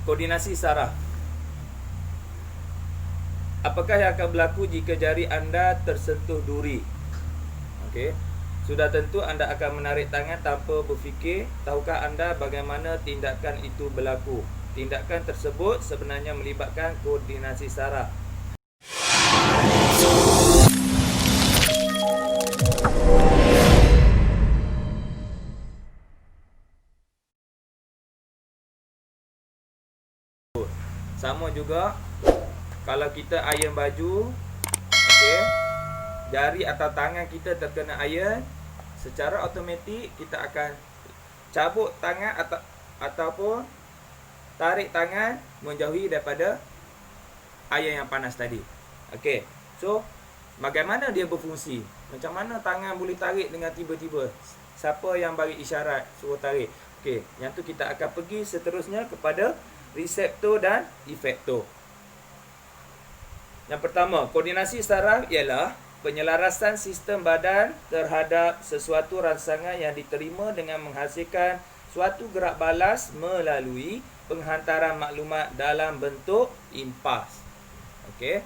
Koordinasi saraf. Apakah yang akan berlaku jika jari anda tersentuh duri? Okey. Sudah tentu anda akan menarik tangan tanpa berfikir. Tahukah anda bagaimana tindakan itu berlaku? Tindakan tersebut sebenarnya melibatkan koordinasi saraf. Sama juga kalau kita iron baju, okey, jari atau tangan kita terkena iron, secara automatik kita akan cabut tangan ataupun tarik tangan menjauhi daripada iron yang panas tadi. Okey. So, bagaimana dia berfungsi? Macam mana tangan boleh tarik dengan tiba-tiba? Siapa yang bagi isyarat suruh tarik? Okey, yang tu kita akan pergi seterusnya kepada reseptor dan efektor. Yang pertama, koordinasi saraf ialah penyelarasan sistem badan terhadap sesuatu rangsangan yang diterima dengan menghasilkan suatu gerak balas melalui penghantaran maklumat dalam bentuk impas. Okey.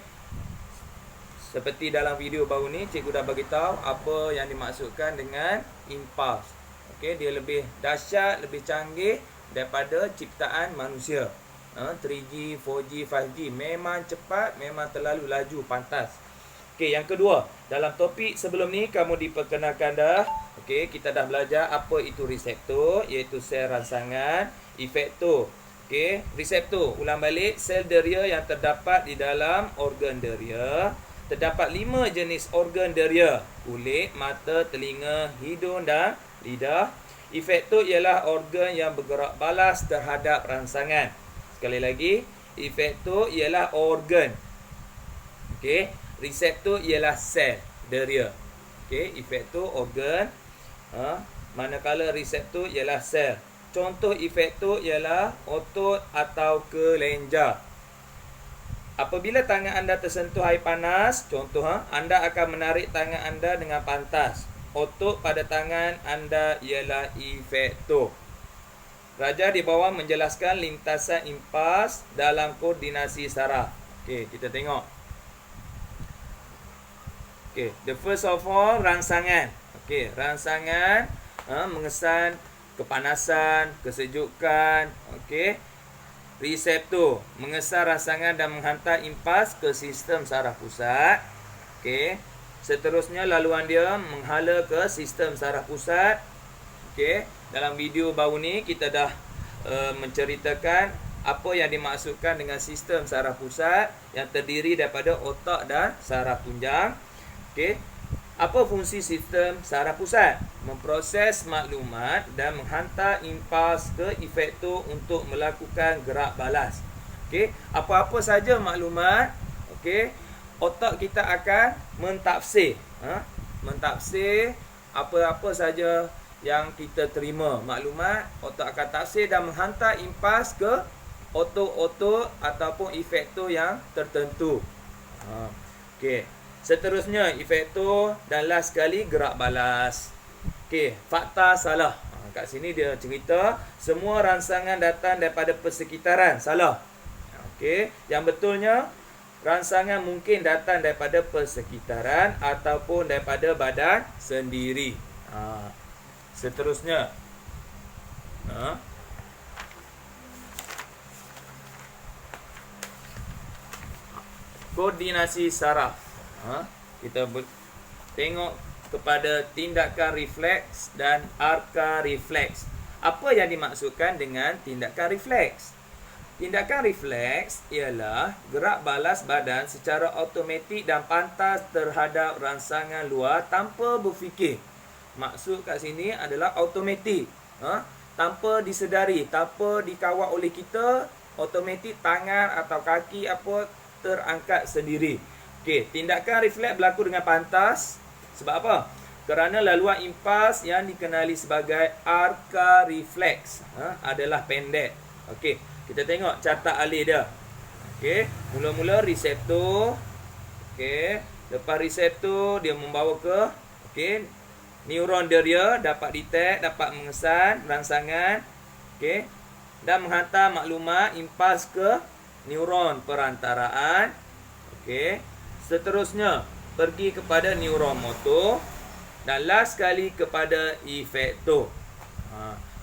Seperti dalam video baru ni, cikgu dah bagi tahu apa yang dimaksudkan dengan impas. Okey, dia lebih dahsyat, lebih canggih daripada ciptaan manusia. 3G, 4G, 5G memang cepat, memang terlalu laju, pantas. Okey, yang kedua, dalam topik sebelum ni kamu diperkenalkan dah. Okey, kita dah belajar apa itu reseptor, iaitu sel rangsangan. Efektor. Okey, reseptor, ulang balik, sel deria yang terdapat di dalam organ deria. Terdapat 5 jenis organ deria: kulit, mata, telinga, hidung dan lidah. Efektor ialah organ yang bergerak balas terhadap rangsangan. Sekali lagi, efektor ialah organ. Okey, reseptor ialah sel deria. Okey, efektor organ, manakala reseptor ialah sel. Contoh efektor ialah otot atau kelenjar. Apabila tangan anda tersentuh air panas, contoh, anda akan menarik tangan anda dengan pantas. Otot pada tangan anda ialah efektor. Raja di bawah menjelaskan lintasan impas dalam koordinasi saraf. Okey, kita tengok. Okey, the first of all, rangsangan. Okey, rangsangan mengesan kepanasan, kesejukan. Okey. Reseptor mengesan rangsangan dan menghantar impas ke sistem saraf pusat. Okey. Seterusnya laluan dia menghala ke sistem saraf pusat. Okey. Dalam video baru ni kita dah menceritakan apa yang dimaksudkan dengan sistem saraf pusat yang terdiri daripada otak dan saraf tunjang. Okey. Apa fungsi sistem saraf pusat? Memproses maklumat dan menghantar impas ke efektor untuk melakukan gerak balas. Okey, apa-apa saja maklumat, okey, otak kita akan mentafsir, mentafsir apa-apa saja yang kita terima maklumat, otak akan tafsir dan menghantar impas ke otot-otot ataupun efektor yang tertentu. Okey. Seterusnya efektor dan last sekali gerak balas. Okey, fakta salah. Kat sini dia cerita semua rangsangan datang daripada persekitaran. Salah. Okey, yang betulnya rangsangan mungkin datang daripada persekitaran ataupun daripada badan sendiri. Seterusnya. Koordinasi saraf. Kita tengok kepada tindakan refleks dan arka refleks. Apa yang dimaksudkan dengan tindakan refleks? Tindakan refleks ialah gerak balas badan secara automatik dan pantas terhadap rangsangan luar tanpa berfikir. Maksud kat sini adalah automatik. Tanpa disedari, tanpa dikawal oleh kita, automatik tangan atau kaki apa terangkat sendiri. Okey, tindakan refleks berlaku dengan pantas. Sebab apa? Kerana laluan impas yang dikenali sebagai arka refleks adalah pendek. Okey, kita tengok carta alih dia. Okey, mula-mula reseptor. Okey, lepas reseptor dia membawa ke neuron deria dapat detect, dapat mengesan rangsangan. Okey. dan menghantar maklumat impas ke neuron perantaraan. Okey. Seterusnya pergi kepada neuron motor dan last sekali kepada efektor.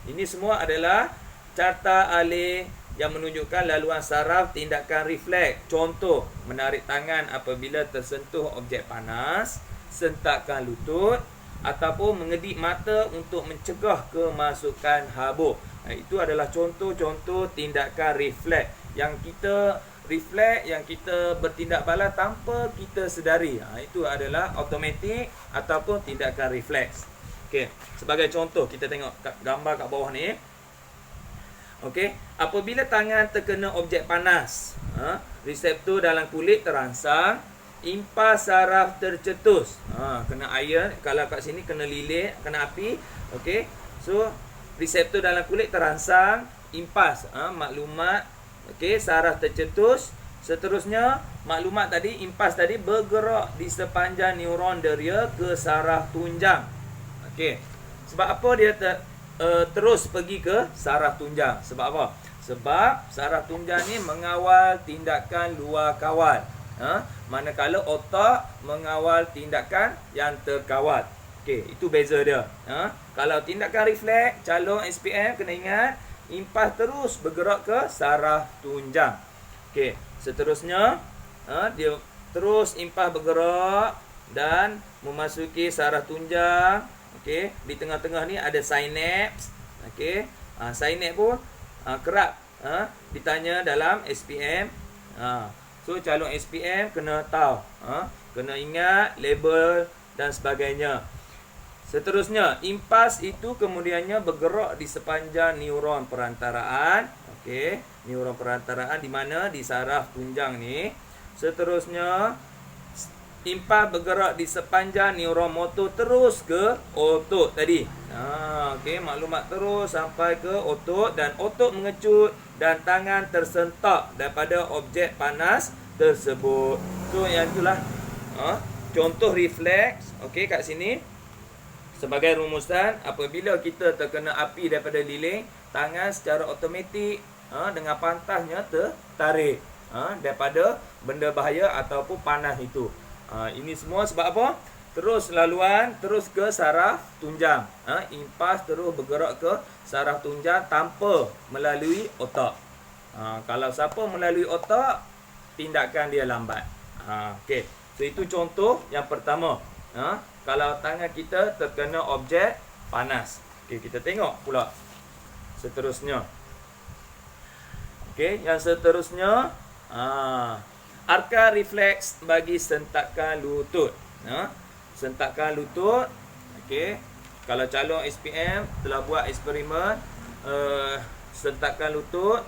Ini semua adalah carta alih yang menunjukkan laluan saraf tindakan refleks. Contoh, menarik tangan apabila tersentuh objek panas, sentakan lutut ataupun mengedik mata untuk mencegah kemasukan habuk. Itu adalah contoh-contoh tindakan refleks yang kita bertindak balas tanpa kita sedari. Itu adalah automatik ataupun tindakan refleks. Okey, sebagai contoh kita tengok gambar kat bawah ni. Okey, apabila tangan terkena objek panas, reseptor dalam kulit terangsang, impas saraf tercetus. Kena air, kalau kat sini kena lilin, kena api. Okey, so reseptor dalam kulit terangsang, impas maklumat. Okey, saraf tercetus. Seterusnya, maklumat tadi, impas tadi bergerak di sepanjang neuron deria ke saraf tunjang. Okey, sebab apa dia terus pergi ke saraf tunjang? Sebab apa? Sebab saraf tunjang ni mengawal tindakan luar kawal. Manakala otak mengawal tindakan yang terkawal. Okey, itu beza dia. Kalau tindakan refleks, calon SPM kena ingat, impas terus bergerak ke saraf tunjang. Okey, seterusnya dia terus impas bergerak dan memasuki saraf tunjang. Okey, di tengah-tengah ni ada sinaps. Okey, sinaps pun kerap ditanya dalam SPM. So calon SPM kena tahu, kena ingat label dan sebagainya. Seterusnya, impas itu kemudiannya bergerak di sepanjang neuron perantaraan. Okey, neuron perantaraan di mana? Di saraf tunjang ni. Seterusnya, impas bergerak di sepanjang neuron motor terus ke otot tadi. Okey, maklumat terus sampai ke otot dan otot mengecut dan tangan tersentak daripada objek panas tersebut. So yang itulah contoh refleks. Okey, kat sini sebagai rumusan, apabila kita terkena api daripada lilin, tangan secara automatik dengan pantasnya tertarik daripada benda bahaya ataupun panas itu. Ini semua sebab apa? Terus laluan terus ke saraf tunjang. Impas terus bergerak ke saraf tunjang tanpa melalui otak. Kalau siapa melalui otak, tindakan dia lambat. Okey. So itu contoh yang pertama. Kalau tangan kita terkena objek panas. Okey, kita tengok pula seterusnya. Okey, yang seterusnya arka refleks bagi sentakan lutut. Sentakan lutut. Okey, kalau calon SPM telah buat eksperimen sentakan lutut.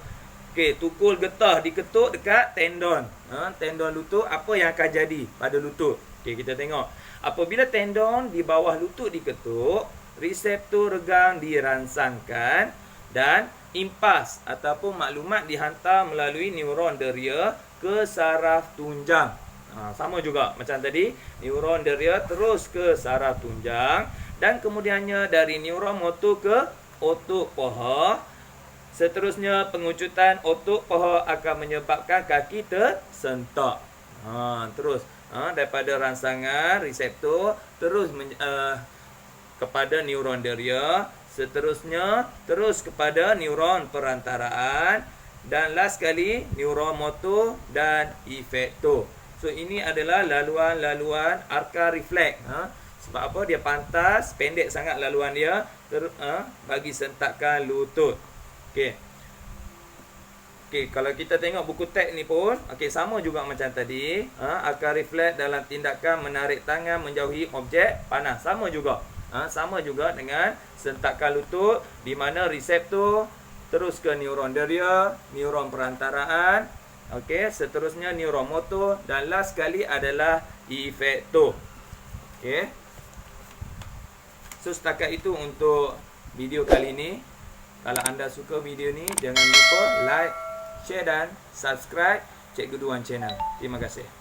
Okey, tukul getah diketuk dekat tendon. Tendon lutut, apa yang akan jadi pada lutut? Okey, kita tengok. Apabila tendon di bawah lutut diketuk, reseptor regang dirangsangkan dan impas ataupun maklumat dihantar melalui neuron deria ke saraf tunjang. Sama juga macam tadi, neuron deria terus ke saraf tunjang dan kemudiannya dari neuron motor ke otot paha. Seterusnya, pengucutan otot paha akan menyebabkan kaki tersentak. Terus daripada rangsangan reseptor terus kepada neuron deria, seterusnya terus kepada neuron perantaraan dan last sekali neuron motor dan efektor. So ini adalah laluan-laluan arka refleks. Sebab apa? Dia pantas, pendek sangat laluan dia bagi sentakan lutut. Okey. Okey, kalau kita tengok buku teks ni pun, okey, sama juga macam tadi. Arka refleks dalam tindakan menarik tangan menjauhi objek panas. Sama juga. Sama juga dengan sentakan lutut di mana reseptor terus ke neuron deria, neuron perantaraan, okey, seterusnya neuron motor dan last sekali adalah efektor. Okey. So setakat itu untuk video kali ini. Kalau anda suka video ni, jangan lupa like, share dan subscribe Cikgu Duan Channel. Terima kasih.